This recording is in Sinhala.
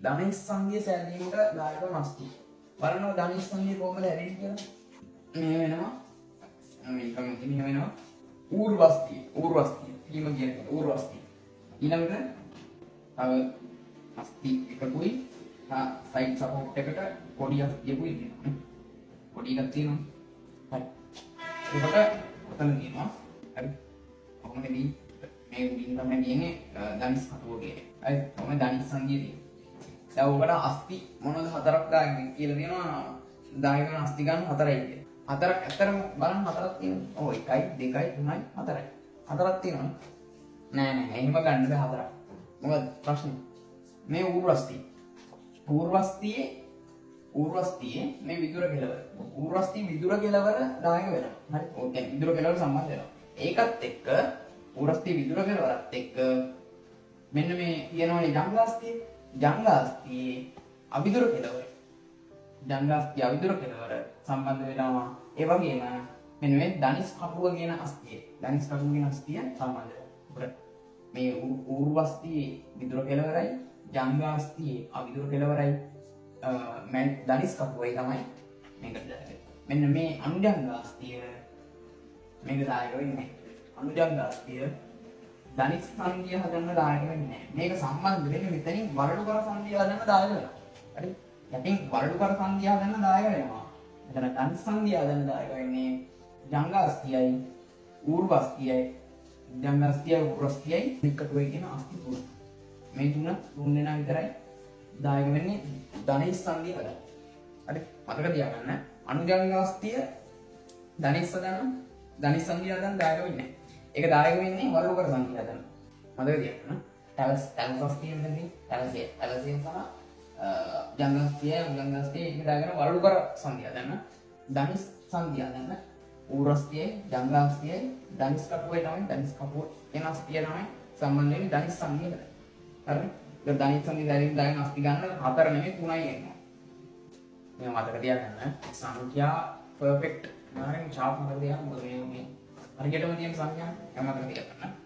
ධනිස් සංඛ්‍ය සෑදීමට දායක වන අස්ථි. බලන්න ධනිස් සංඛ්‍ය කොහොමද හැදෙන්නේ කියලා. මේ වෙනවා මේකම මෙහෙම වෙනවා ඌර්වස්ථිය. ඊම කියන්නේ ඌර්වස්ථිය. ඊළඟට තව අස්ථි එකකුයි සයිඩ් සපෝට් එකට පොඩි අස්ථියකුයි තියෙනවා. පොඩි එකක් තියෙනවා. හරි. ඒකට ඔතන තියෙනවා. හරි. කොහොමද මේ උඩින් තමයි තියෙන්නේ ධනිස් කටුව කියන්නේ. හරි. කොහොමද ධනිස් සංඛ්‍ය තියෙන්නේ. දැන් ඔකට අස්ථි මොනවද හතරක් දාගෙන කියලා තියෙනවා. දායක වෙන අස්ථි ගන්න හතරයි කියලා. හතරක් ඇත්තටම බලන්න හතරක් තියෙනවා. ඔව් 1යි 2යි 3යි 4යි. හතරක් තියෙනවා. නෑ එහෙම ගන්න බෑ හතරක්. මොකද ප්‍රශ්නේ? මේ ඌර්වස්තියේ මේ විදුර කෙලවර. ඌර්වස්ති විදුර කෙලවර දායක වෙනවා. හරි. ඔය කියන්නේ විදුර කෙලවර සම්බන්ධ වෙනවා. ඒකත් එක්ක ඌර්වස්ති විදුර කෙලවරත් එක්ක මෙන්න මේ කියනවනේ ජංගාස්තිය. ජංගාස්තියේ අවිදුර කෙලවර. ජංගාස්තිය අවිදුර කෙලවර සම්බන්ධ වෙනවා. ඒ වගේම මෙන්න මේ ධනිස් කටුව කියන අස්තිය. ධනිස් කටුව කියන අස්තිය සම්බන්ධ වෙනවා. මේ ඌර්වස්තියේ විදුර කෙලවරයි ජංගාස්තියේ අවිදුර කෙලවරයි ධනිස් කටුවයි තමයි මේකට දායක. මෙන්න මේ අනුජංගාස්තිය මේක දායක වෙන්නේ. අනුජංගාස්තිය ධනිස් සංඛ්‍ය හදන්න දායක වෙන්නේ නැහැ. මේක සම්බන්ධ වෙන්නේ මෙතනින් වරඩුකර සංඛ්‍ය හදන්න දායක වෙනවා. හරි. යටින් වරඩුකර සංඛ්‍ය හදන්න දායක වෙනවා. මෙතන ධනිස් සංඛ්‍ය හදන්න දායක වෙන්නේ ජංගාස්තියයි ඌර්වස්තියයි ජංගාස්තියයි ඌර්වස්තියයි එකතුවයි කියන අස්ති තුන. මේ තුන දෙනා විතරයි දායක වෙන්නේ ධනිස් සංඛ්‍ය හදන්න. හරි. මතක තියාගන්න අනුජංගාස්තිය ධනිස් හදන්න ධනිස් සංඛ්‍ය හදන්න දායක වෙන්නේ නැහැ. ඒක දායක වෙන්නේ වරඩුකර සංඛ්‍ය හදන්න. මතක තියාගන්න. ටැලස් අස්තිය මෙතනින් ටැලසිය සහ ජංගාස්තිය ඒක දාගෙන වරඩුකර සංඛ්‍ය හදන්න. ධනිස් සංඛ්‍ය හදන්න ඌර්වස්තියයි ජංගාස්තියයි ධනිස් කටුවයි තමයි ධනිස් කටුව කියන අස්තිය තමයි සම්බන්ධ වෙන්නේ ධනිස් සංඛ්‍ය එකට. හරි. ඒක ධනිස් සංඛ්‍ය දාගෙන අස්ති ගන්න 4 නෙමෙයි 3යි එනවා. මේ මතක තියාගන්න. සංඛ්‍යා පර්ෆෙක්ට් නාරෙන් ඡාප් කරලා තියන්න මොකද මේ හරියටම තියෙන සංඛ්‍යා මතක තියාගන්න.